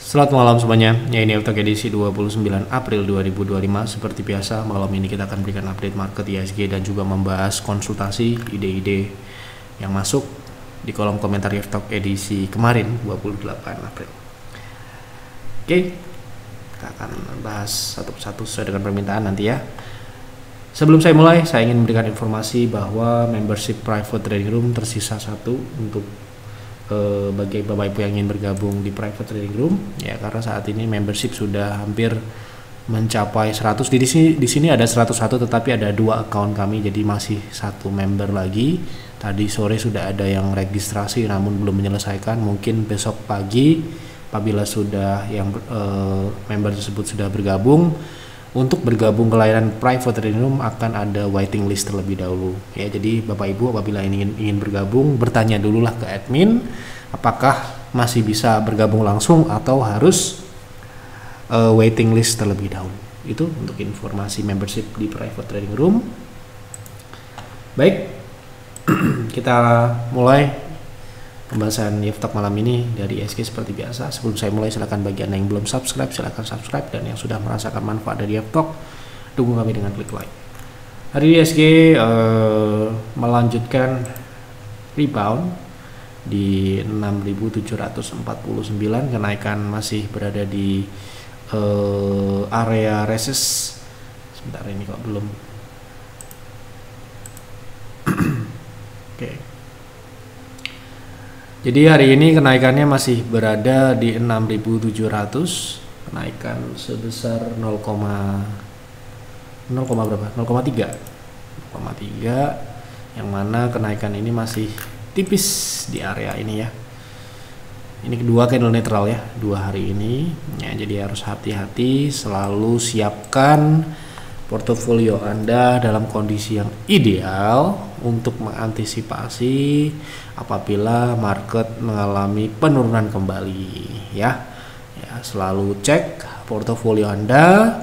Selamat malam semuanya, ya ini untuk edisi 29 April 2025. Seperti biasa, malam ini kita akan berikan update market IHSG dan juga membahas konsultasi ide-ide yang masuk di kolom komentar Yeftalk edisi kemarin 28 April. Oke, kita akan bahas satu persatu sesuai dengan permintaan nanti ya. Sebelum saya mulai, saya ingin memberikan informasi bahwa membership private trading room tersisa satu untuk bagi Bapak Ibu yang ingin bergabung di private trading room ya, karena saat ini membership sudah hampir mencapai 100. Di sini ada 101 tetapi ada 2 account kami, jadi masih satu member lagi. Tadi sore sudah ada yang registrasi namun belum menyelesaikan. Mungkin besok pagi apabila sudah yang member tersebut sudah bergabung, untuk bergabung ke layanan private trading room akan ada waiting list terlebih dahulu ya. Jadi Bapak Ibu apabila ingin bergabung, bertanya dululah ke admin apakah masih bisa bergabung langsung atau harus waiting list terlebih dahulu. Itu untuk informasi membership di private trading room. Baik, kita mulai pembahasan Yeftalk malam ini dari IHSG seperti biasa. Sebelum saya mulai, silakan bagi Anda yang belum subscribe, silakan subscribe, dan yang sudah merasakan manfaat dari Yeftalk, dukung kami dengan klik like. Hari ini IHSG melanjutkan rebound di 6.749, kenaikan masih berada di area resist. Sebentar, ini kok belum. Oke. Jadi hari ini kenaikannya masih berada di 6.700, kenaikan sebesar 0,3, yang mana kenaikan ini masih tipis di area ini ya. Ini kedua candle netral ya, 2 hari ini ya, jadi harus hati-hati, selalu siapkan portofolio Anda dalam kondisi yang ideal untuk mengantisipasi apabila market mengalami penurunan kembali ya. Selalu cek portofolio Anda,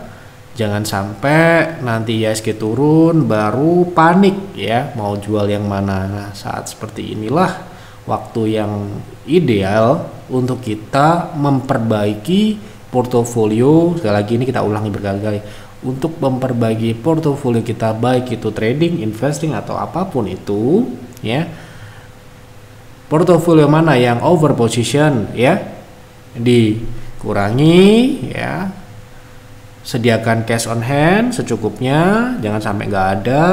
jangan sampai nanti IHSG turun baru panik ya, mau jual yang mana. Nah, saat seperti inilah waktu yang ideal untuk kita memperbaiki portofolio. Sekali lagi ini kita ulangi berkali-kali, untuk memperbaiki portofolio kita, baik itu trading, investing atau apapun itu ya. Portofolio mana yang over position ya, dikurangi ya. Sediakan cash on hand secukupnya, jangan sampai nggak ada.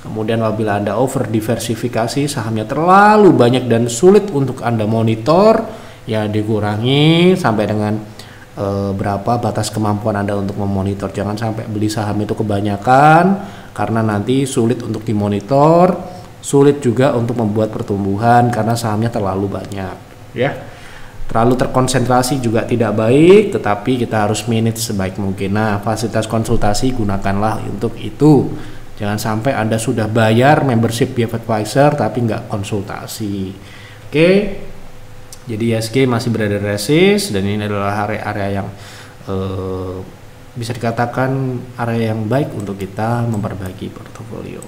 Kemudian apabila Anda over diversifikasi, sahamnya terlalu banyak dan sulit untuk Anda monitor ya, dikurangi sampai dengan berapa batas kemampuan Anda untuk memonitor. Jangan sampai beli saham itu kebanyakan karena nanti sulit untuk dimonitor, sulit juga untuk membuat pertumbuhan karena sahamnya terlalu banyak ya. Terlalu terkonsentrasi juga tidak baik, tetapi kita harus manage sebaik mungkin. Nah, fasilitas konsultasi gunakanlah untuk itu. Jangan sampai Anda sudah bayar membership BF Advisor tapi nggak konsultasi. Oke. Jadi IHSG masih berada di resist dan ini adalah area yang bisa dikatakan area yang baik untuk kita memperbaiki portofolio.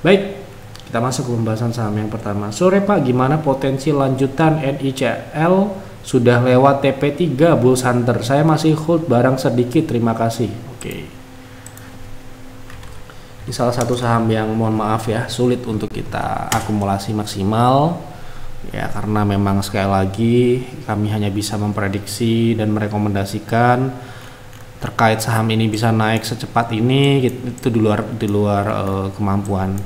Baik, kita masuk ke pembahasan saham yang pertama. Sore Pak, gimana potensi lanjutan NICL sudah lewat TP3 Bulls Hunter? Saya masih hold barang sedikit, terima kasih. Oke. Ini salah satu saham yang mohon maaf ya, sulit untuk kita akumulasi maksimal. Ya, karena memang sekali lagi kami hanya bisa memprediksi dan merekomendasikan terkait saham ini bisa naik secepat ini, itu di luar kemampuan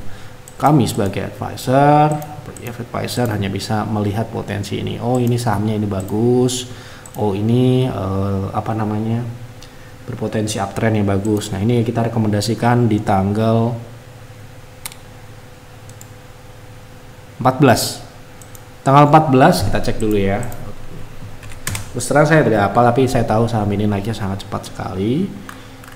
kami sebagai advisor. Advisor hanya bisa melihat potensi ini. Oh, ini sahamnya ini bagus. Oh, ini berpotensi uptrend yang bagus. Nah, ini kita rekomendasikan di tanggal 14. Tanggal 14 kita cek dulu ya. Terus terang saya tidak apa, tapi saya tahu saham ini naiknya sangat cepat sekali.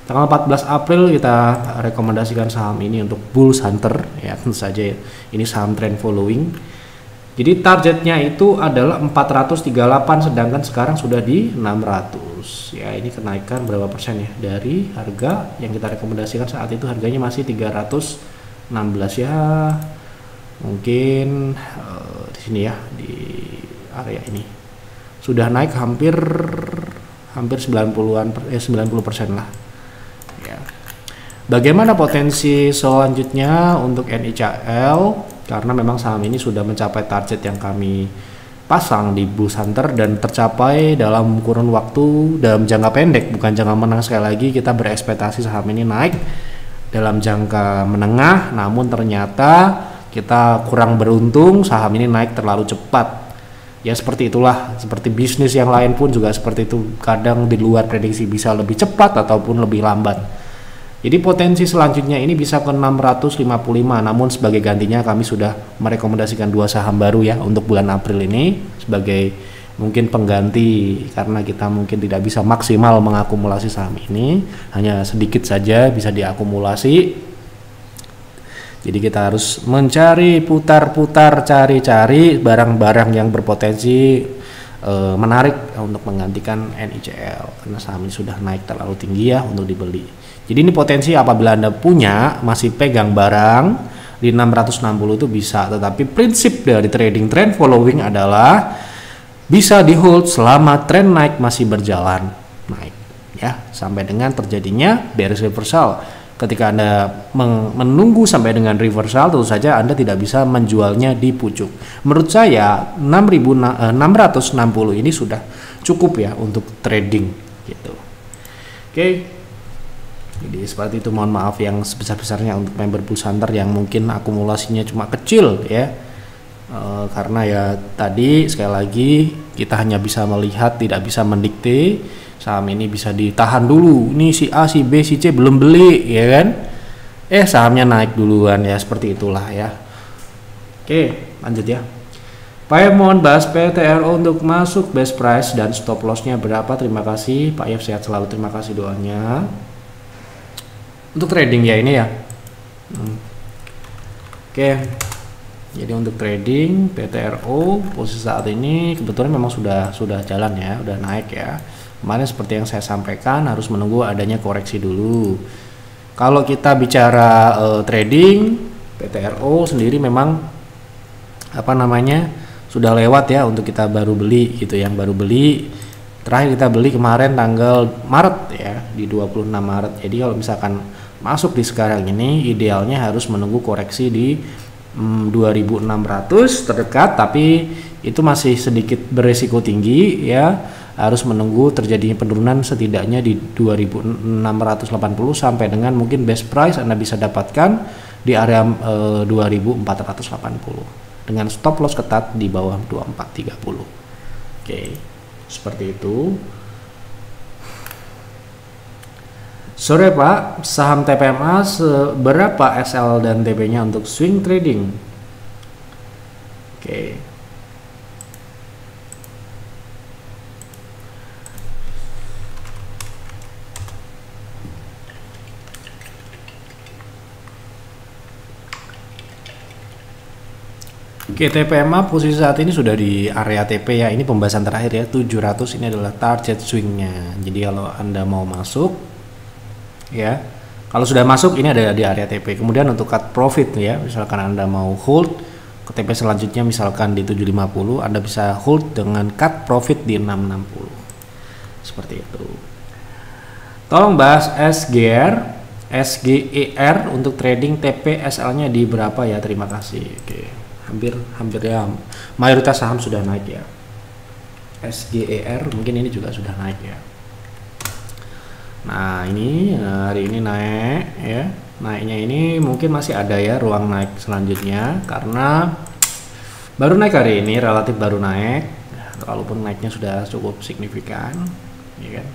Tanggal 14 April kita rekomendasikan saham ini untuk Bulls Hunter ya, tentu saja ini saham trend following. Jadi targetnya itu adalah 438, sedangkan sekarang sudah di 600 ya. Ini kenaikan berapa persen ya dari harga yang kita rekomendasikan saat itu, harganya masih 316 ya. Mungkin di sini ya, di area ini sudah naik hampir 90-an 90% lah ya. Bagaimana potensi selanjutnya untuk NICL, karena memang saham ini sudah mencapai target yang kami pasang di Bulls Hunter dan tercapai dalam kurun waktu dalam jangka pendek, bukan jangka menengah. Sekali lagi kita berekspektasi saham ini naik dalam jangka menengah, namun ternyata kita kurang beruntung, saham ini naik terlalu cepat. Ya seperti itulah, seperti bisnis yang lain pun juga seperti itu, kadang di luar prediksi bisa lebih cepat ataupun lebih lambat. Jadi potensi selanjutnya ini bisa ke 655, namun sebagai gantinya kami sudah merekomendasikan 2 saham baru ya untuk bulan April ini sebagai mungkin pengganti, karena kita mungkin tidak bisa maksimal mengakumulasi saham ini, hanya sedikit saja bisa diakumulasi. Jadi kita harus mencari, putar-putar, cari-cari barang-barang yang berpotensi menarik untuk menggantikan NICL, karena saham ini sudah naik terlalu tinggi ya untuk dibeli. Jadi ini potensi apabila Anda punya masih pegang barang di 660 itu bisa, tetapi prinsip dari trading trend following adalah bisa di hold selama tren naik masih berjalan naik ya, sampai dengan terjadinya bearish reversal. Ketika Anda menunggu sampai dengan reversal, tentu saja Anda tidak bisa menjualnya di pucuk. Menurut saya 660 ini sudah cukup ya untuk trading gitu. Oke. Jadi seperti itu, mohon maaf yang sebesar-besarnya untuk member Bulls Hunter yang mungkin akumulasinya cuma kecil ya. Karena ya tadi sekali lagi kita hanya bisa melihat, tidak bisa mendikte. Saham ini bisa ditahan dulu, ini si A, si B, si C belum beli ya kan, sahamnya naik duluan ya, seperti itulah ya. Oke, lanjut ya. Pak Yef mohon bahas PTRO untuk masuk best price dan stop lossnya berapa. Terima kasih Pak Yef, sehat selalu, terima kasih doanya. Untuk trading ya ini ya. Oke. Jadi untuk trading PTRO posisi saat ini kebetulan memang sudah jalan ya, udah naik ya. Kemarin seperti yang saya sampaikan harus menunggu adanya koreksi dulu. Kalau kita bicara trading PTRO sendiri memang sudah lewat ya untuk kita baru beli gitu, yang baru beli terakhir kita beli kemarin tanggal Maret ya, di 26 Maret. Jadi kalau misalkan masuk di sekarang ini idealnya harus menunggu koreksi di 2600 terdekat, tapi itu masih sedikit beresiko tinggi ya, harus menunggu terjadinya penurunan setidaknya di 2680 sampai dengan mungkin best price Anda bisa dapatkan di area 2480 dengan stop loss ketat di bawah 2430. Oke, seperti itu. Sore Pak, saham TPMA berapa SL dan TP-nya untuk swing trading? Oke. Oke, TPMA posisi saat ini sudah di area TP ya. Ini pembahasan terakhir ya, 700 ini adalah target swingnya. Jadi kalau Anda mau masuk ya, kalau sudah masuk ini ada di area TP. Kemudian untuk cut profit ya, misalkan Anda mau hold ke TP selanjutnya misalkan di 750, Anda bisa hold dengan cut profit di 660. Seperti itu. Tolong bahas SGER untuk trading TP SL-nya di berapa ya? Terima kasih. Oke. Hampir ya, mayoritas saham sudah naik ya. SGER mungkin ini juga sudah naik ya. Nah ini hari ini naik ya, naiknya ini mungkin masih ada ya ruang naik selanjutnya, karena baru naik hari ini, relatif baru naik, walaupun naiknya sudah cukup signifikan ya kan.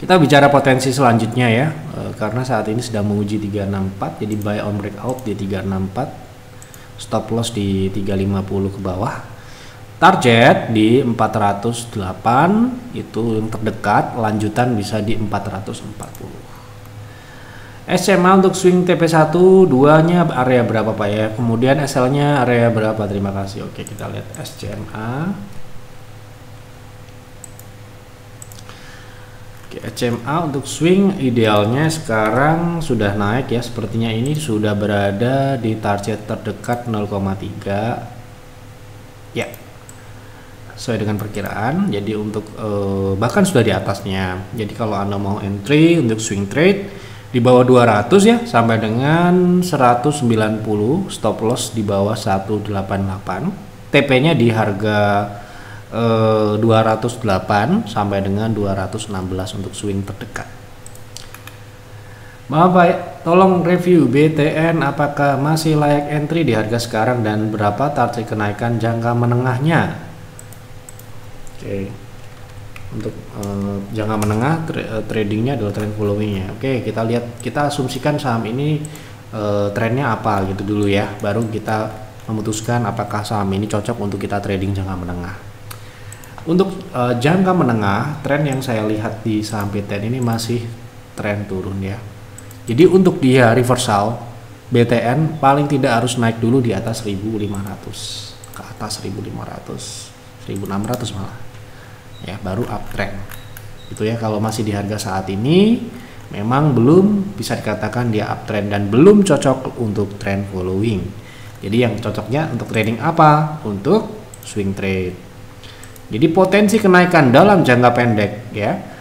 Kita bicara potensi selanjutnya ya, karena saat ini sedang menguji 364, jadi buy on breakout di 364, stop loss di 350 ke bawah, target di 408 itu yang terdekat, lanjutan bisa di 440. SMA untuk swing TP1 2-nya area berapa Pak ya, kemudian SL-nya area berapa? Terima kasih. Oke, kita lihat SCMA. SMA untuk swing idealnya sekarang sudah naik ya, sepertinya ini sudah berada di target terdekat 0,3 ya. sesuai dengan perkiraan. Jadi untuk bahkan sudah di atasnya. Jadi kalau Anda mau entry untuk swing trade di bawah 200 ya sampai dengan 190, stop loss di bawah 188, TP-nya di harga 208 sampai dengan 216 untuk swing terdekat. Maaf Pak, tolong review BTN apakah masih layak entry di harga sekarang dan berapa target kenaikan jangka menengahnya. Oke. Untuk jangka menengah tradingnya adalah trend followingnya. Oke, kita lihat, kita asumsikan saham ini trennya apa gitu dulu ya, baru kita memutuskan apakah saham ini cocok untuk kita trading jangka menengah. Untuk jangka menengah, tren yang saya lihat di saham BTN ini masih tren turun ya. Jadi untuk dia reversal, BTN paling tidak harus naik dulu di atas 1500, ke atas 1500, 1600 malah. Ya, baru uptrend. Itu ya, kalau masih di harga saat ini memang belum bisa dikatakan dia uptrend dan belum cocok untuk trend following. Jadi yang cocoknya untuk trading apa? Untuk swing trade. Jadi potensi kenaikan dalam jangka pendek ya.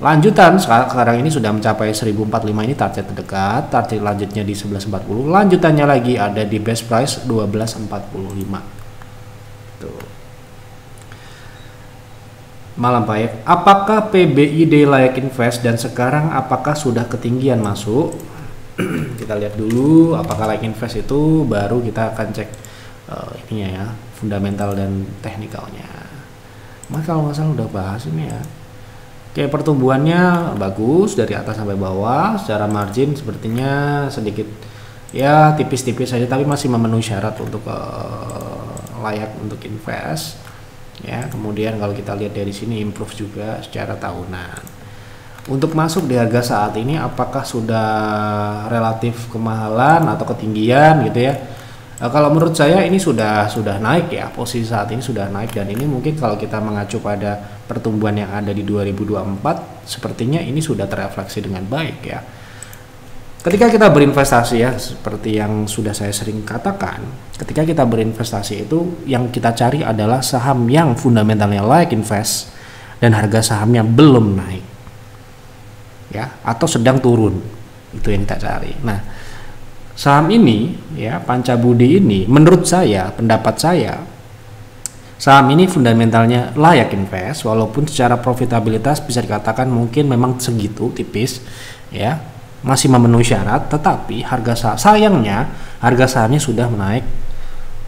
Lanjutan sekarang ini sudah mencapai 1045, ini target terdekat, target lanjutnya di 1140, lanjutannya lagi ada di best price 1245. Tuh. Malam Pak, apakah PBID layak invest dan sekarang apakah sudah ketinggian masuk? Kita lihat dulu apakah layak invest itu, baru kita akan cek ininya ya, fundamental dan teknikalnya. Mas kalau nggak salah udah bahas ini ya. Oke, pertumbuhannya bagus dari atas sampai bawah, secara margin sepertinya sedikit ya tipis-tipis saja, tapi masih memenuhi syarat untuk layak untuk invest. Ya, kemudian kalau kita lihat dari sini improve juga secara tahunan. Untuk masuk di harga saat ini apakah sudah relatif kemahalan atau ketinggian gitu ya? Kalau menurut saya ini sudah naik ya, posisi saat ini sudah naik, dan ini mungkin kalau kita mengacu pada pertumbuhan yang ada di 2024 sepertinya ini sudah terefleksi dengan baik ya. Ketika kita berinvestasi ya, seperti yang sudah saya sering katakan, ketika kita berinvestasi itu yang kita cari adalah saham yang fundamentalnya layak invest dan harga sahamnya belum naik ya, atau sedang turun, itu yang kita cari. Nah, saham ini ya, Pancabudi ini menurut saya, pendapat saya, saham ini fundamentalnya layak invest walaupun secara profitabilitas bisa dikatakan mungkin memang segitu tipis ya, masih memenuhi syarat, tetapi harga sayangnya harga sahamnya sudah menaik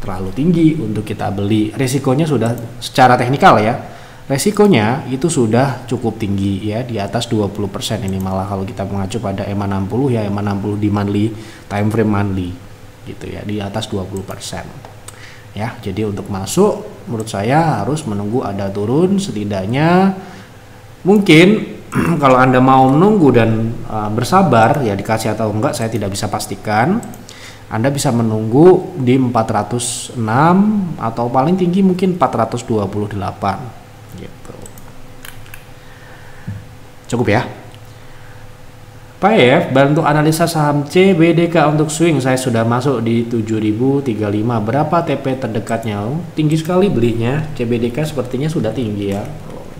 terlalu tinggi untuk kita beli. Resikonya sudah secara teknikal ya, resikonya itu sudah cukup tinggi ya, di atas 20% ini malah kalau kita mengacu pada EMA 60 ya, EMA 60 di monthly time frame monthly gitu ya, di atas 20% ya. Jadi untuk masuk menurut saya harus menunggu ada turun setidaknya, mungkin kalau Anda mau menunggu dan bersabar ya, dikasih atau enggak saya tidak bisa pastikan. Anda bisa menunggu di 406 atau paling tinggi mungkin 428 gitu. Cukup ya. Pak F, bantu analisa saham CBDK untuk swing. Saya sudah masuk di 7035. Berapa TP terdekatnya? Tinggi sekali belinya. CBDK sepertinya sudah tinggi ya.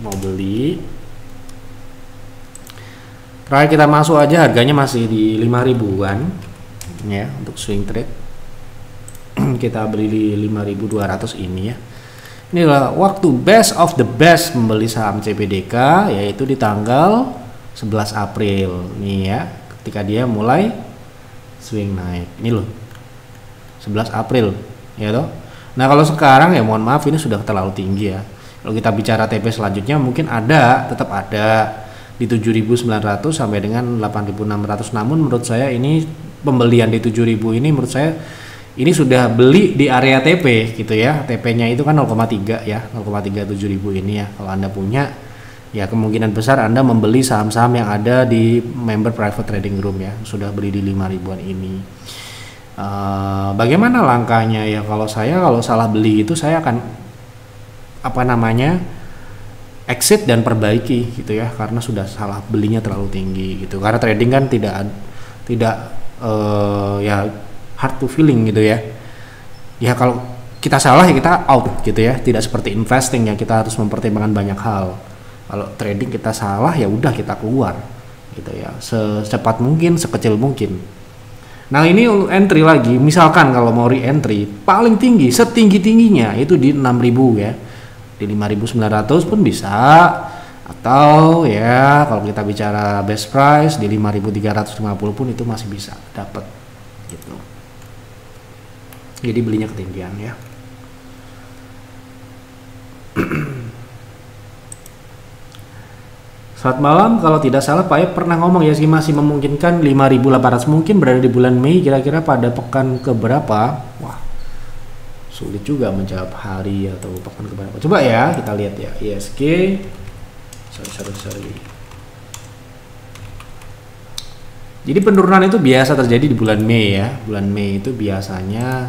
Mau beli. Terakhir kita masuk aja harganya masih di 5.000-an ya untuk swing trade. Kita beli di 5.200 ini ya. Inilah waktu best of the best membeli saham CBDK, yaitu di tanggal 11 April nih ya, ketika dia mulai swing naik. Ini loh 11 April ya toh. Nah kalau sekarang ya mohon maaf ini sudah terlalu tinggi ya. Kalau kita bicara TP selanjutnya mungkin tetap ada di 7.900 sampai dengan 8.600. Namun menurut saya ini pembelian di 7.000 ini menurut saya ini sudah beli di area TP gitu ya. TP-nya itu kan 0,3 ya, 0,37 ribu ini ya. Kalau Anda punya ya kemungkinan besar Anda membeli saham-saham yang ada di member private trading room ya. Sudah beli di 5.000-an ini. Bagaimana langkahnya ya? Kalau salah beli itu saya akan exit dan perbaiki gitu ya, karena sudah salah belinya terlalu tinggi gitu. Karena trading kan tidak ya hard to feeling gitu ya. Ya kalau kita salah ya kita out gitu ya, tidak seperti investing ya kita harus mempertimbangkan banyak hal. Kalau trading kita salah ya udah kita keluar gitu ya, secepat mungkin, sekecil mungkin. Nah ini entry lagi, misalkan kalau mau re-entry paling tinggi, setinggi-tingginya itu di 6.000 ya, di 5.900 pun bisa, atau ya kalau kita bicara best price di 5.350 pun itu masih bisa dapat gitu. Jadi belinya ketinggian ya. Selamat malam, kalau tidak salah Pak Yep pernah ngomong ya sih masih memungkinkan 5.800 mungkin berada di bulan Mei, kira-kira pada pekan keberapa? Wah, sulit juga menjawab hari atau pekan keberapa. Coba ya kita lihat ya, ISG. Sorry. Jadi penurunan itu biasa terjadi di bulan Mei ya. Bulan Mei itu biasanya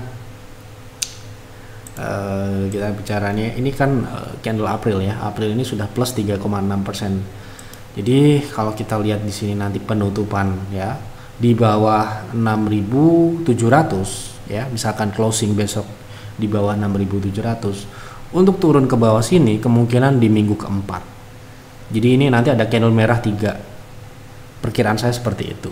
kita bicaranya ini kan candle April ya. April ini sudah plus 3,6%. Jadi kalau kita lihat di sini nanti penutupan ya di bawah 6.700 ya, misalkan closing besok di bawah 6.700, untuk turun ke bawah sini kemungkinan di minggu keempat. Jadi ini nanti ada candle merah 3. Perkiraan saya seperti itu.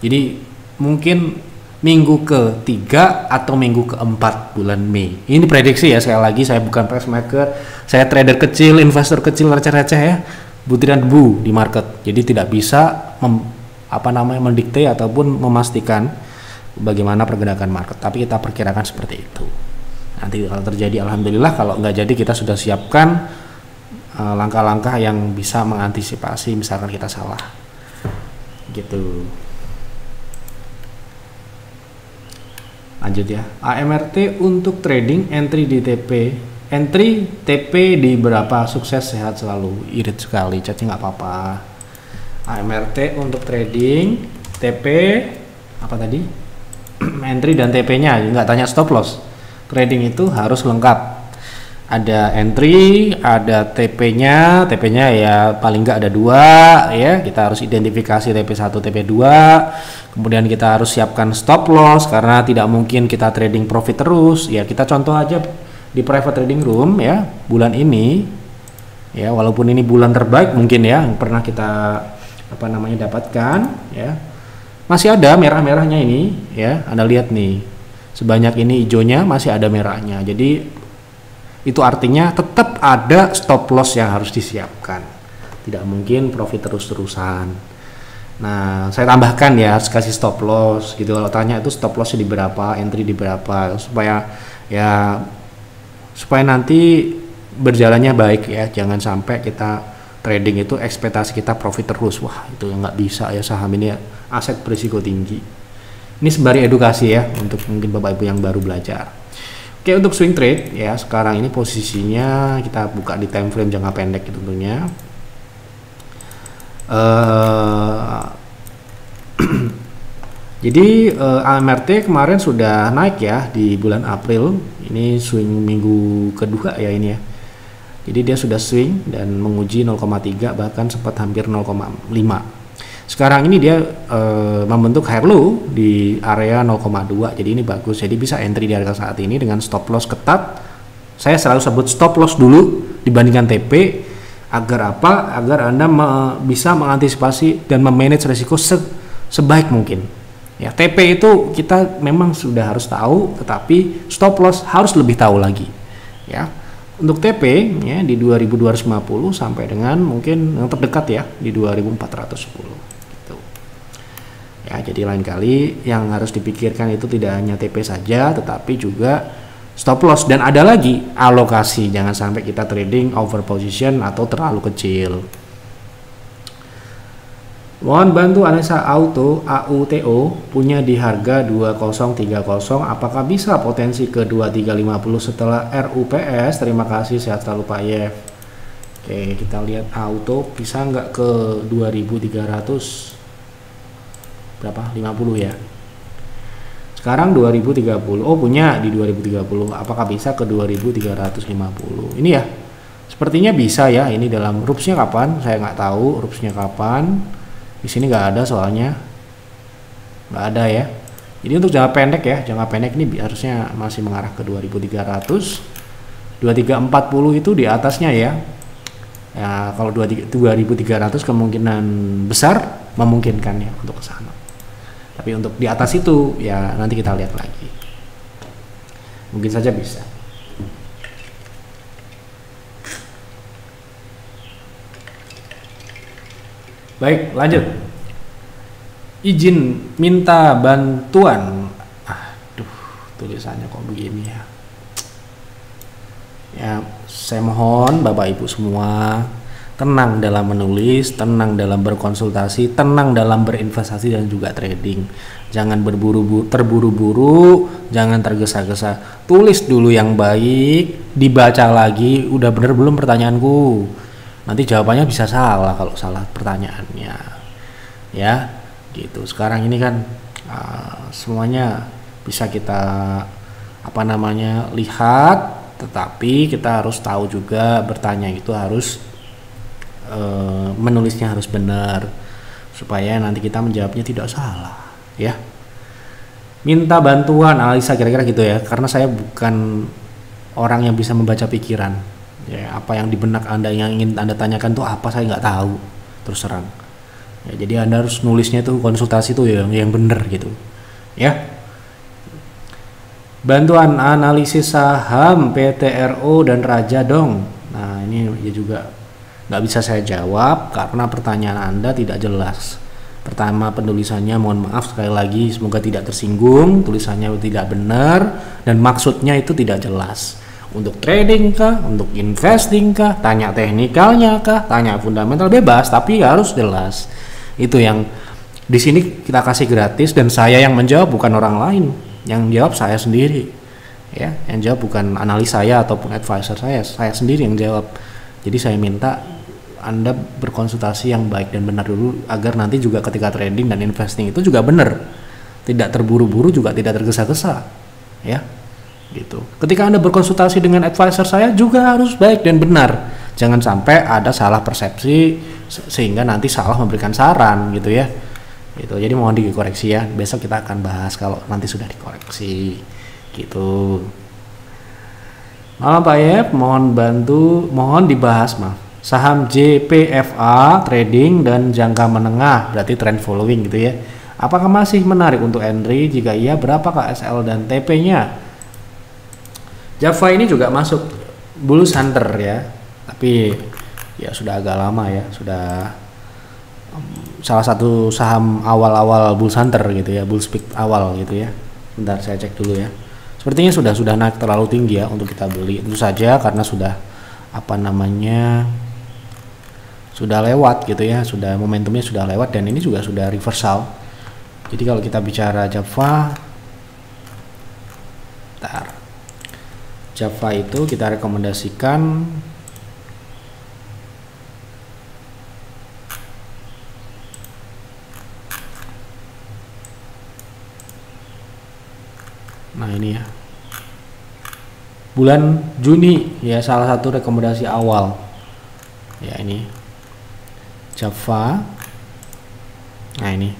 Jadi mungkin minggu ke-3 atau minggu ke-4 bulan Mei. Ini prediksi ya, sekali lagi saya bukan price maker, saya trader kecil, investor kecil receh-receh ya, butiran debu di market. Jadi tidak bisa mendikte ataupun memastikan bagaimana pergerakan market, tapi kita perkirakan seperti itu. Nanti kalau terjadi alhamdulillah, kalau nggak jadi kita sudah siapkan langkah-langkah yang bisa mengantisipasi misalkan kita salah gitu. Lanjut ya, AMRT untuk trading entry di TP di berapa? Sukses, sehat selalu. Irit sekali, chatnya nggak apa-apa. AMRT untuk trading TP apa tadi? Entry dan TP-nya, nggak tanya stop loss. Trading itu harus lengkap. Ada entry, ada TP-nya ya paling nggak ada 2 ya. Kita harus identifikasi TP1, TP2. Kemudian kita harus siapkan stop loss karena tidak mungkin kita trading profit terus. Ya kita contoh aja di private trading room ya, bulan ini ya, walaupun ini bulan terbaik mungkin ya yang pernah kita dapatkan ya, masih ada merah-merahnya ini ya. Anda lihat nih, sebanyak ini hijaunya masih ada merahnya. Jadi itu artinya tetap ada stop loss yang harus disiapkan. Tidak mungkin profit terus-terusan. Nah, saya tambahkan ya, harus kasih stop loss gitu. Kalau tanya itu stop lossnya di berapa, entry di berapa, supaya nanti berjalannya baik ya. Jangan sampai kita trading itu ekspektasi kita profit terus. Wah, itu nggak bisa ya, saham ini aset berisiko tinggi. Ini sembari edukasi ya untuk mungkin Bapak Ibu yang baru belajar. Oke, untuk swing trade ya, sekarang ini posisinya kita buka di time frame jangka pendek tentunya. Jadi AMRT kemarin sudah naik ya di bulan April. Ini swing minggu kedua ya ini ya. Jadi dia sudah swing dan menguji 0,3 bahkan sempat hampir 0,5. Sekarang ini dia membentuk higher low di area 0,2. Jadi ini bagus. Jadi bisa entry di harga saat ini dengan stop loss ketat. Saya selalu sebut stop loss dulu dibandingkan TP. Agar apa? Agar Anda bisa mengantisipasi dan memanage risiko sebaik mungkin. Ya, TP itu kita memang sudah harus tahu, tetapi stop loss harus lebih tahu lagi. Ya. Untuk TP ya di 2250 sampai dengan mungkin yang terdekat ya di 2410 gitu. Ya, jadi lain kali yang harus dipikirkan itu tidak hanya TP saja tetapi juga stop loss, dan ada lagi alokasi. Jangan sampai kita trading over position atau terlalu kecil. Mohon bantu analisa auto AUTO punya di harga 2030. Apakah bisa potensi ke 2350 setelah RUPS? Terima kasih, sehat selalu Pak Yef. Oke, kita lihat auto bisa nggak ke 2300 berapa? 50 ya. Sekarang 2030. Oh, punya di 2030. Apakah bisa ke 2350? Ini ya. Sepertinya bisa ya. Ini dalam rupsnya kapan? Saya nggak tahu rupsnya kapan. Di sini nggak ada soalnya, nggak ada ya. Jadi untuk jangka pendek ya, jangka pendek ini harusnya masih mengarah ke 2300. 2340 itu di atasnya ya. Ya kalau 2300 kemungkinan besar memungkinkan ya untuk ke sana. Tapi untuk di atas itu ya nanti kita lihat lagi. Mungkin saja bisa. Baik, lanjut. Izin minta bantuan. Aduh, tulisannya kok begini ya. Ya, saya mohon Bapak Ibu semua tenang dalam menulis, tenang dalam berkonsultasi, tenang dalam berinvestasi dan juga trading. Jangan terburu-buru, jangan tergesa-gesa. Tulis dulu yang baik, dibaca lagi, udah bener belum pertanyaanku. Nanti jawabannya bisa salah kalau salah pertanyaannya. Ya. Gitu. Sekarang ini kan semuanya bisa kita lihat, tetapi kita harus tahu juga bertanya itu harus menulisnya harus benar supaya nanti kita menjawabnya tidak salah ya. Minta bantuan analisa kira-kira gitu ya, karena saya bukan orang yang bisa membaca pikiran ya. Apa yang di benak Anda yang ingin Anda tanyakan tuh apa, saya nggak tahu terus terang. Ya, jadi Anda harus nulisnya tuh konsultasi tuh yang bener gitu ya. Bantuan analisis saham PTRO dan Raja dong. Nah ini ya juga nggak bisa saya jawab karena pertanyaan Anda tidak jelas. Pertama penulisannya mohon maaf sekali lagi, semoga tidak tersinggung, tulisannya tidak benar dan maksudnya itu tidak jelas. Untuk trading kah, untuk investing kah, tanya teknikalnya kah, tanya fundamental, bebas tapi harus jelas. Itu yang di sini kita kasih gratis dan saya yang menjawab bukan orang lain, yang jawab saya sendiri ya, yang jawab bukan analis saya ataupun advisor saya sendiri yang jawab. Jadi saya minta Anda berkonsultasi yang baik dan benar dulu agar nanti juga ketika trading dan investing itu juga benar, tidak terburu-buru juga tidak tergesa-gesa ya gitu. Ketika Anda berkonsultasi dengan advisor saya juga harus baik dan benar, jangan sampai ada salah persepsi sehingga nanti salah memberikan saran gitu ya gitu. Jadi mohon dikoreksi ya, besok kita akan bahas kalau nanti sudah dikoreksi gitu. Malam Pak Yep, mohon dibahas saham JPFA trading dan jangka menengah, berarti trend following gitu ya. Apakah masih menarik untuk entry? Jika iya, berapakah SL dan TP-nya? Java ini juga masuk Bulls Hunter ya, tapi ya sudah agak lama ya, sudah salah satu saham awal-awal Bulls Hunter gitu ya, Bulls Peak awal gitu ya. Bentar saya cek dulu ya. Sepertinya sudah naik terlalu tinggi ya untuk kita beli. Tentu saja karena sudah sudah lewat gitu ya, sudah momentumnya sudah lewat dan ini juga sudah reversal. Jadi kalau kita bicara Java itu kita rekomendasikan nah ini ya, bulan Juni ya, salah satu rekomendasi awal ya ini Java. Nah ini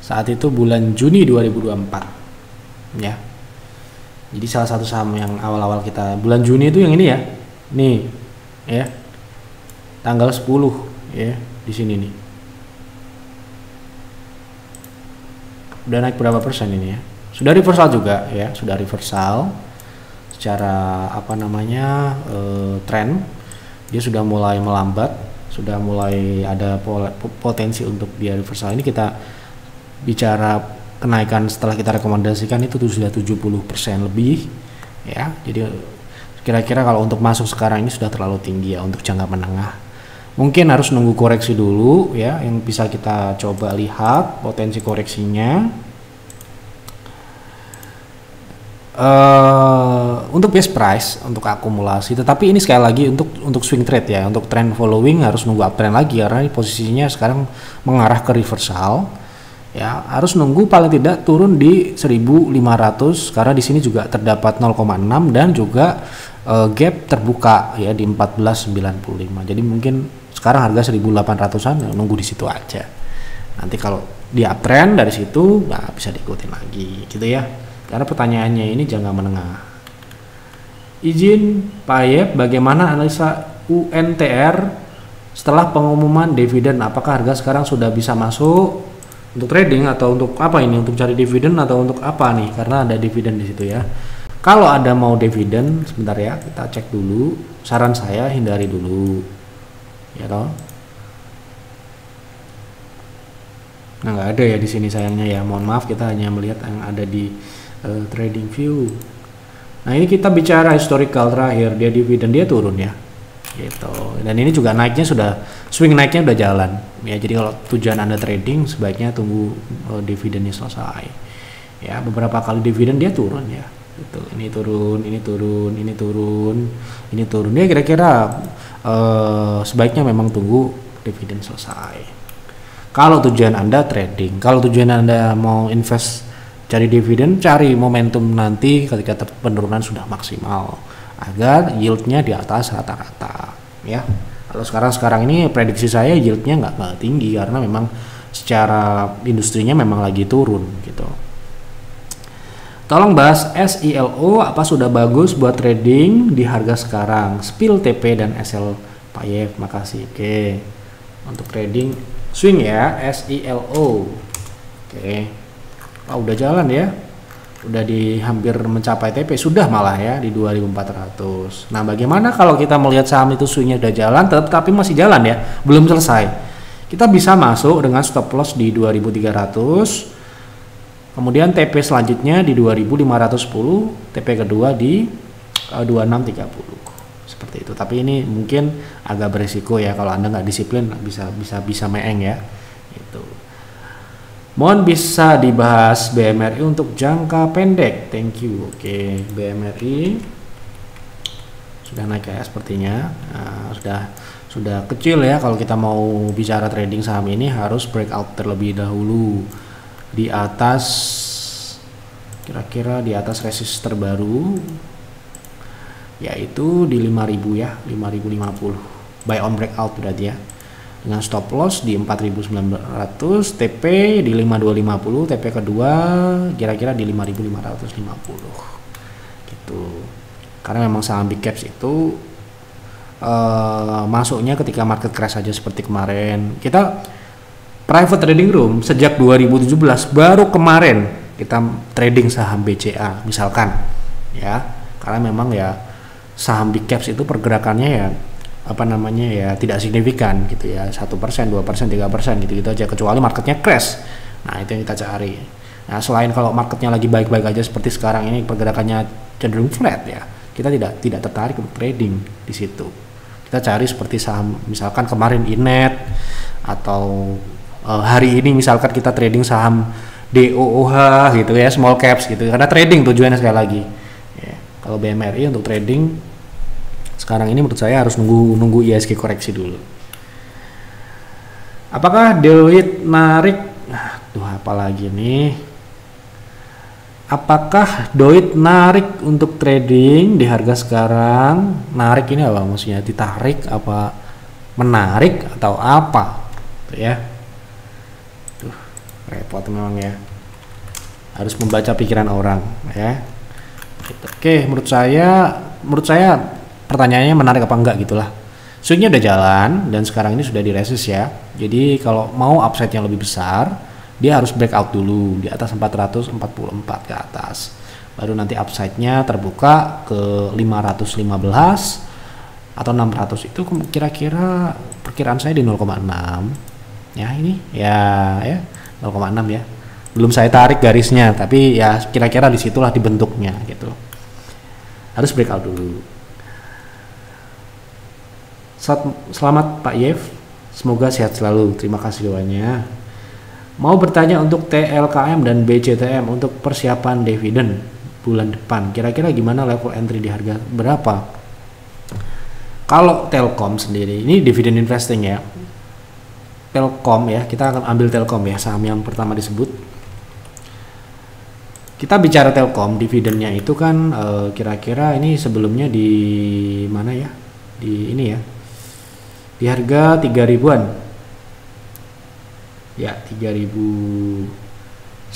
saat itu bulan Juni 2024 ya. Jadi salah satu saham yang awal-awal kita bulan Juni itu yang ini ya, nih ya, tanggal 10 ya, di sini nih udah naik berapa persen ini ya, sudah reversal juga ya, sudah reversal secara tren dia sudah mulai melambat, sudah mulai ada potensi untuk dia reversal. Ini kita bicara kenaikan setelah kita rekomendasikan itu sudah 70% lebih ya. Jadi kira-kira kalau untuk masuk sekarang ini sudah terlalu tinggi ya untuk jangka menengah. Mungkin harus nunggu koreksi dulu ya, yang bisa kita coba lihat potensi koreksinya. Untuk base price, untuk akumulasi, tetapi ini sekali lagi untuk swing trade ya, untuk trend following harus nunggu uptrend lagi karena ini posisinya sekarang mengarah ke reversal. Ya, harus nunggu paling tidak turun di 1500 karena di sini juga terdapat 0,6 dan juga gap terbuka ya di 1495. Jadi mungkin sekarang harga 1800-an nunggu di situ aja. Nanti kalau di uptrend, dari situ nggak bisa diikutin lagi gitu ya. Karena pertanyaannya ini jangka menengah. Izin Pak Yep, bagaimana analisa UNTR setelah pengumuman dividen? Apakah harga sekarang sudah bisa masuk untuk trading atau untuk apa ini? Untuk cari dividen atau untuk apa nih? Karena ada dividen di situ ya. Kalau ada mau dividen, sebentar ya, kita cek dulu. Saran saya hindari dulu, ya toh. Nah, nggak ada ya di sini sayangnya ya. Mohon maaf, kita hanya melihat yang ada di trading view. Nah, ini kita bicara historical terakhir, dia dividen dia turun ya. Gitu. Dan ini juga naiknya sudah swing naiknya udah jalan. Ya, jadi kalau tujuan Anda trading sebaiknya tunggu dividennya selesai. Ya, beberapa kali dividen dia turun ya. Gitu. Ini turun, ini turun, ini turun, ini turun. Ya kira-kira sebaiknya memang tunggu dividen selesai. Kalau tujuan Anda trading, kalau tujuan Anda mau invest cari dividen, cari momentum nanti ketika penurunan sudah maksimal agar yieldnya di atas rata-rata ya. Kalau sekarang ini prediksi saya yieldnya nggak tinggi karena memang secara industrinya memang lagi turun gitu. Tolong bahas SILO, apa sudah bagus buat trading di harga sekarang? Spill TP dan SL Pak Yef, makasih. Oke, untuk trading swing ya, SILO. Oke. Udah jalan ya, udah hampir mencapai TP, sudah malah ya di 2400. Nah, bagaimana kalau kita melihat saham itu swingnya udah jalan tapi masih jalan ya, belum selesai. Kita bisa masuk dengan stop loss di 2300, kemudian TP selanjutnya di 2510, TP kedua di 2630 seperti itu. Tapi ini mungkin agak berisiko ya kalau Anda nggak disiplin, bisa meeng ya itu. Mohon bisa dibahas BMRI untuk jangka pendek. Thank you. Oke, BMRI sudah naik ya sepertinya. Nah, sudah kecil ya. Kalau kita mau bicara trading saham ini harus breakout terlebih dahulu di atas, kira-kira di atas resist terbaru, yaitu di 5000 ya, 5050. Buy on breakout berarti ya. Dengan stop loss di 4900, TP di 5250, TP kedua kira-kira di 5550 gitu. Karena memang saham big caps itu masuknya ketika market crash saja seperti kemarin. Kita private trading room sejak 2017 baru kemarin kita trading saham BCA misalkan ya, karena memang ya saham big caps itu pergerakannya ya ya tidak signifikan gitu ya, 1%, 2%, 3% gitu aja, kecuali marketnya crash. Nah, itu yang kita cari. Nah, selain kalau marketnya lagi baik-baik aja seperti sekarang ini pergerakannya cenderung flat ya, kita tidak tertarik untuk trading di situ. Kita cari seperti saham misalkan kemarin Inet, atau hari ini misalkan kita trading saham DOOH gitu ya, small caps gitu, karena trading tujuannya sekali lagi ya. Kalau BMRI untuk trading sekarang ini menurut saya harus nunggu IHSG koreksi dulu. Apakah DOIT narik? Apalagi nih? Apakah DOIT narik untuk trading di harga sekarang? Narik ini apa maksudnya? Ditarik apa? Menarik atau apa? Tuh ya. Tuh, repot memang ya. Harus membaca pikiran orang ya. Oke, menurut saya pertanyaannya menarik apa enggak gitulah. Swingnya udah jalan dan sekarang ini sudah di resist ya. Jadi kalau mau upside yang lebih besar, dia harus breakout dulu di atas 444 ke atas. Baru nanti upside-nya terbuka ke 515 atau 600, itu kira-kira perkiraan saya di 0,6. Ya ini ya 0,6 ya. Belum saya tarik garisnya, tapi ya kira-kira disitulah dibentuknya gitu. Harus breakout dulu. Selamat Pak Yef, semoga sehat selalu. Terima kasih doanya. Mau bertanya untuk TLKM dan BCTM untuk persiapan dividen bulan depan. Kira-kira gimana level entry di harga berapa? Kalau Telkom sendiri, ini dividen investing ya. Telkom ya, kita akan ambil Telkom ya, saham yang pertama disebut. Kita bicara Telkom, dividennya itu kan kira-kira ini sebelumnya di mana ya? Di ini ya. Di harga 3 ribuan ya 3.100.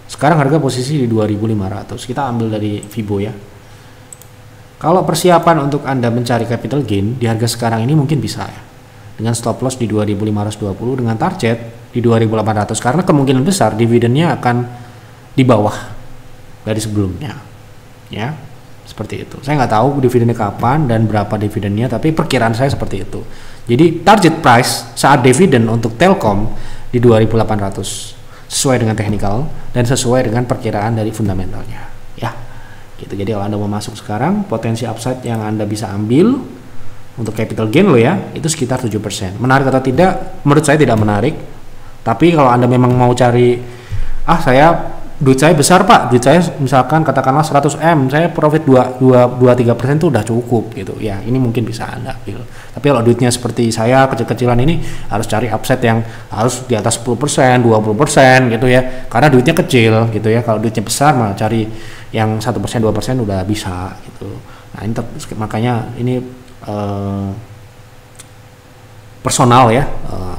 Sekarang harga posisi di 2.500. Kita ambil dari Vibo ya. Kalau persiapan untuk Anda mencari capital gain di harga sekarang ini mungkin bisa ya, dengan stop loss di 2.520 dengan target di 2.800, karena kemungkinan besar dividennya akan di bawah dari sebelumnya ya, seperti itu. Saya nggak tahu dividennya kapan dan berapa dividennya, tapi perkiraan saya seperti itu. Jadi target price saat dividen untuk Telkom di 2.800 sesuai dengan technical dan sesuai dengan perkiraan dari fundamentalnya ya gitu. Jadi kalau Anda mau masuk sekarang, potensi upside yang Anda bisa ambil untuk capital gain lo ya, itu sekitar 7%. Menarik atau tidak? Menurut saya tidak menarik. Tapi kalau Anda memang mau cari, duit saya besar Pak, duit saya misalkan katakanlah 100M, saya profit 2-3% itu udah cukup gitu ya, ini mungkin bisa Anda ambil. Tapi kalau duitnya seperti saya kecil-kecilan ini, harus cari upside yang harus di atas 10%, 20% gitu ya, karena duitnya kecil gitu ya. Kalau duitnya besar mah cari yang 1%, 2% udah bisa gitu. Nah ini makanya ini personal ya,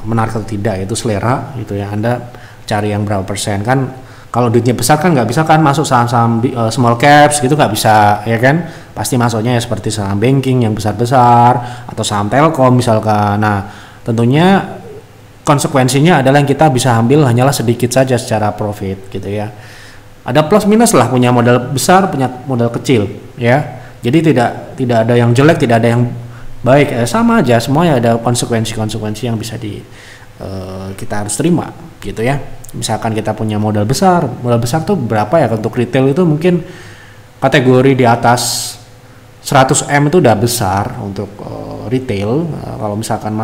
menarik atau tidak itu selera gitu ya. Anda cari yang berapa persen, kan kalau duitnya besar kan nggak bisa kan masuk saham-saham small caps gitu, nggak bisa ya kan, pasti masuknya ya seperti saham banking yang besar-besar atau saham telkom misalkan. Nah tentunya konsekuensinya adalah yang kita bisa ambil hanyalah sedikit saja secara profit gitu ya. Ada plus minus lah, punya modal besar, punya modal kecil ya. Jadi tidak ada yang jelek, tidak ada yang baik, sama aja, semuanya ada konsekuensi yang bisa kita harus terima gitu ya. Misalkan kita punya modal besar tuh berapa ya untuk retail itu, mungkin kategori di atas 100M itu udah besar untuk retail. Kalau misalkan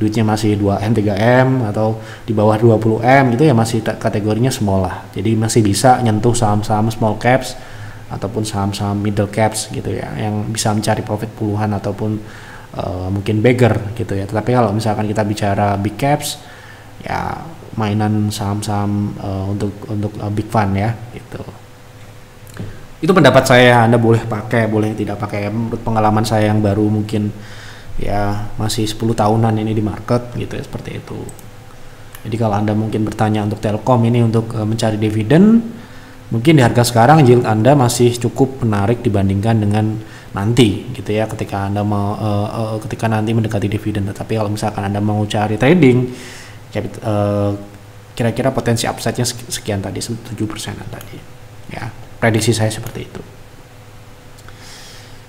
duitnya masih 2M 3M atau di bawah 20M gitu ya, masih kategorinya small lah. Jadi masih bisa nyentuh saham-saham small caps ataupun saham-saham middle caps gitu ya, yang bisa mencari profit puluhan ataupun mungkin bigger gitu ya. Tapi kalau misalkan kita bicara big caps ya, mainan saham-saham untuk big fund ya gitu. Itu pendapat saya, Anda boleh pakai, boleh tidak pakai. Menurut pengalaman saya yang baru mungkin ya masih 10 tahunan ini di market gitu ya, seperti itu. Jadi kalau Anda mungkin bertanya untuk Telkom ini untuk mencari dividen, mungkin di harga sekarang yield Anda masih cukup menarik dibandingkan dengan nanti gitu ya, ketika Anda mau ketika nanti mendekati dividen. Tetapi kalau misalkan Anda mau cari trading, kira-kira potensi upside-nya sekian tadi, 7%-an tadi ya, prediksi saya seperti itu.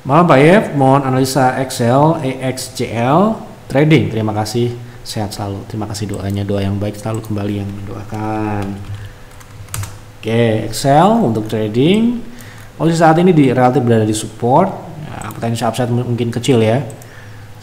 Malam Pak Yev, mohon analisa Excel EXCL trading. Terima kasih, sehat selalu. Terima kasih doanya, doa yang baik selalu kembali yang mendoakan. Oke, Excel untuk trading posisi saat ini relatif berada di support ya, potensi upside mungkin kecil ya,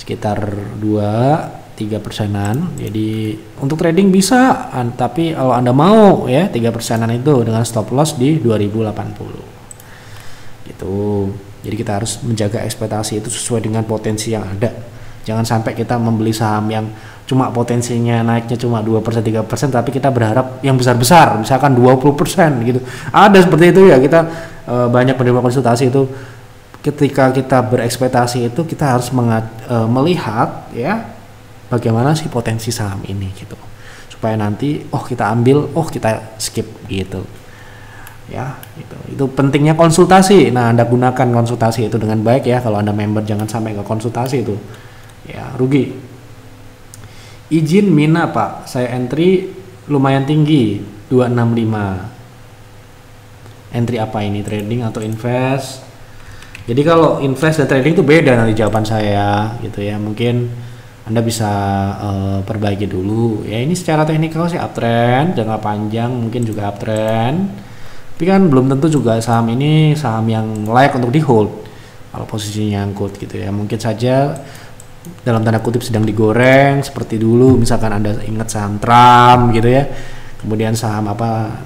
sekitar 2-3%-an. Jadi untuk trading bisa, tapi kalau Anda mau ya 3%-an itu dengan stop loss di 2080 gitu. Jadi kita harus menjaga ekspektasi itu sesuai dengan potensi yang ada. Jangan sampai kita membeli saham yang cuma potensinya naiknya cuma 2%, 3%, tapi kita berharap yang besar-besar, misalkan 20% gitu. Ada seperti itu ya, kita banyak penerima konsultasi itu, ketika kita berekspektasi itu kita harus melihat ya bagaimana sih potensi saham ini gitu, supaya nanti kita ambil, kita skip gitu ya. Itu pentingnya konsultasi. Nah, Anda gunakan konsultasi itu dengan baik ya. Kalau Anda member, jangan sampai ke konsultasi itu ya, rugi. Izin Mina Pak, saya entry lumayan tinggi 265. Entry apa ini, trading atau invest? Jadi kalau invest dan trading itu beda nanti jawaban saya gitu ya. Mungkin Anda bisa perbaiki dulu ya. Ini secara teknikal sih uptrend, jangka panjang mungkin juga uptrend. Tapi kan belum tentu juga saham ini saham yang layak untuk di hold kalau posisinya nyangkut gitu ya. Mungkin saja dalam tanda kutip sedang digoreng seperti dulu, misalkan Anda ingat saham Trump gitu ya, kemudian saham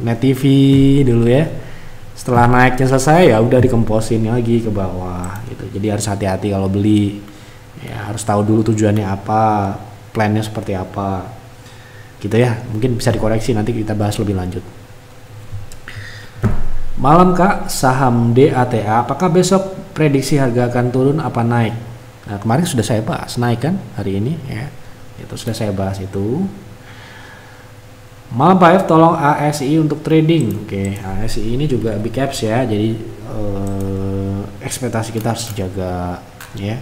Net TV dulu ya, setelah naiknya selesai ya udah dikemposin lagi ke bawah gitu. Jadi harus hati-hati kalau beli ya, harus tahu dulu tujuannya apa, plannya seperti apa gitu ya. Mungkin bisa dikoreksi, nanti kita bahas lebih lanjut. Malam Kak, saham DATA apakah besok prediksi harga akan turun apa naik? Nah, kemarin sudah saya bahas naik kan hari ini ya, itu sudah saya bahas itu. Malam Pak F, tolong ASI untuk trading. Oke, ASI ini juga big caps ya, jadi ekspektasi kita harus dijaga ya.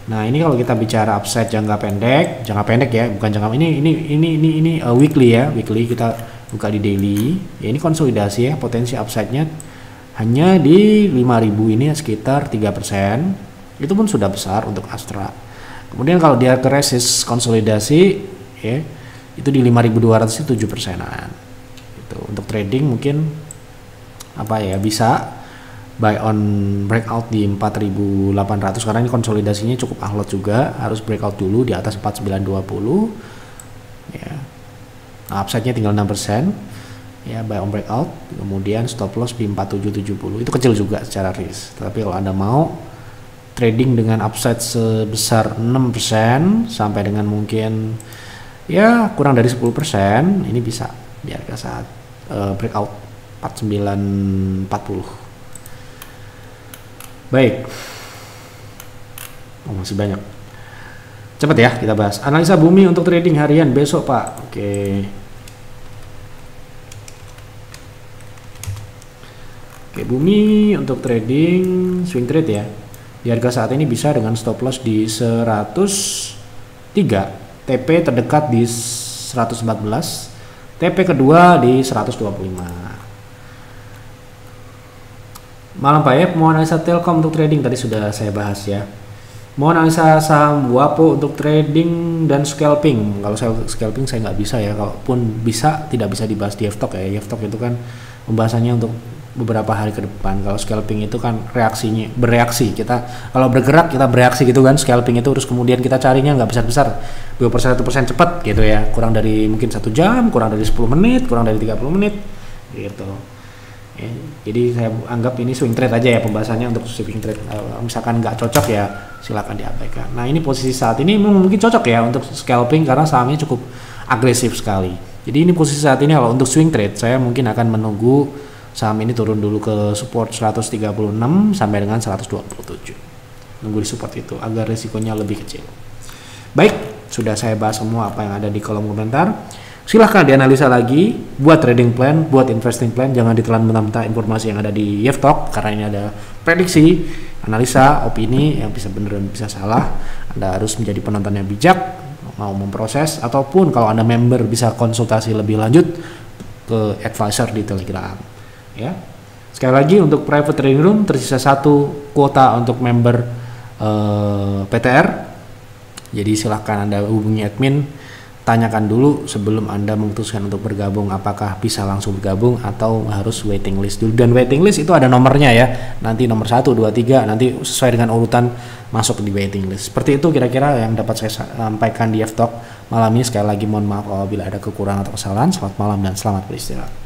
Nah ini kalau kita bicara upside jangka pendek ya, bukan jangka ini weekly ya, weekly kita buka di daily. Ya ini konsolidasi ya, potensi upside-nya hanya di 5.000 ini sekitar 3%. Itu pun sudah besar untuk Astra. Kemudian kalau dia ke resist konsolidasi ya, itu di 5.200 itu 7%-an. Itu untuk trading mungkin apa ya, bisa buy on breakout di 4.800 karena ini konsolidasinya cukup alot juga, harus breakout dulu di atas 4.920 ya. Nah, upside-nya tinggal 6% ya, buy on breakout, kemudian stop loss di 4770 itu kecil juga secara risk. Tapi kalau Anda mau trading dengan upside sebesar 6% sampai dengan mungkin ya kurang dari 10%, ini bisa di harga saat breakout 4940. Baik, masih banyak. Cepat ya kita bahas. Analisa bumi untuk trading harian besok Pak. Oke, bumi untuk trading swing trade ya. Di harga saat ini bisa dengan stop loss di 103, TP terdekat di 114, TP kedua di 125. Malam Pak F, mau analisa Telkom untuk trading tadi sudah saya bahas ya. Mau analisa saham Wapo untuk trading dan scalping. Kalau saya scalping saya nggak bisa ya, kalaupun bisa tidak bisa dibahas di FTOK ya. FTOK itu kan pembahasannya untuk beberapa hari ke depan. Kalau scalping itu kan bereaksi. Kita kalau bergerak kita bereaksi gitu kan. Scalping itu terus kemudian kita carinya nggak besar-besar, 2% 1% cepat gitu ya. Kurang dari mungkin 1 jam, kurang dari 10 menit, kurang dari 30 menit gitu. Ya, jadi saya anggap ini swing trade aja ya pembahasannya untuk swing trade. Misalkan nggak cocok ya silakan diabaikan. Nah ini posisi saat ini mungkin cocok ya untuk scalping karena sahamnya cukup agresif sekali. Jadi ini posisi saat ini kalau untuk swing trade saya mungkin akan menunggu saham ini turun dulu ke support 136 sampai dengan 127. Nunggu di support itu agar risikonya lebih kecil. Baik, sudah saya bahas semua apa yang ada di kolom komentar. Silahkan dianalisa lagi, buat trading plan, buat investing plan, jangan ditelan mentah-mentah informasi yang ada di YEFTOK karena ini ada prediksi, analisa, opini yang bisa benar dan bisa salah. Anda harus menjadi penonton yang bijak, mau memproses, ataupun kalau Anda member bisa konsultasi lebih lanjut ke advisor di Telegram. Ya, sekali lagi untuk private trading room tersisa 1 kuota untuk member PTR. Jadi silahkan Anda hubungi admin. Tanyakan dulu sebelum Anda memutuskan untuk bergabung apakah bisa langsung bergabung atau harus waiting list dulu. Dan waiting list itu ada nomornya ya. Nanti nomor 1, 2, 3 nanti sesuai dengan urutan masuk di waiting list. Seperti itu kira-kira yang dapat saya sampaikan di FTOK malam ini. Sekali lagi mohon maaf apabila ada kekurangan atau kesalahan. Selamat malam dan selamat beristirahat.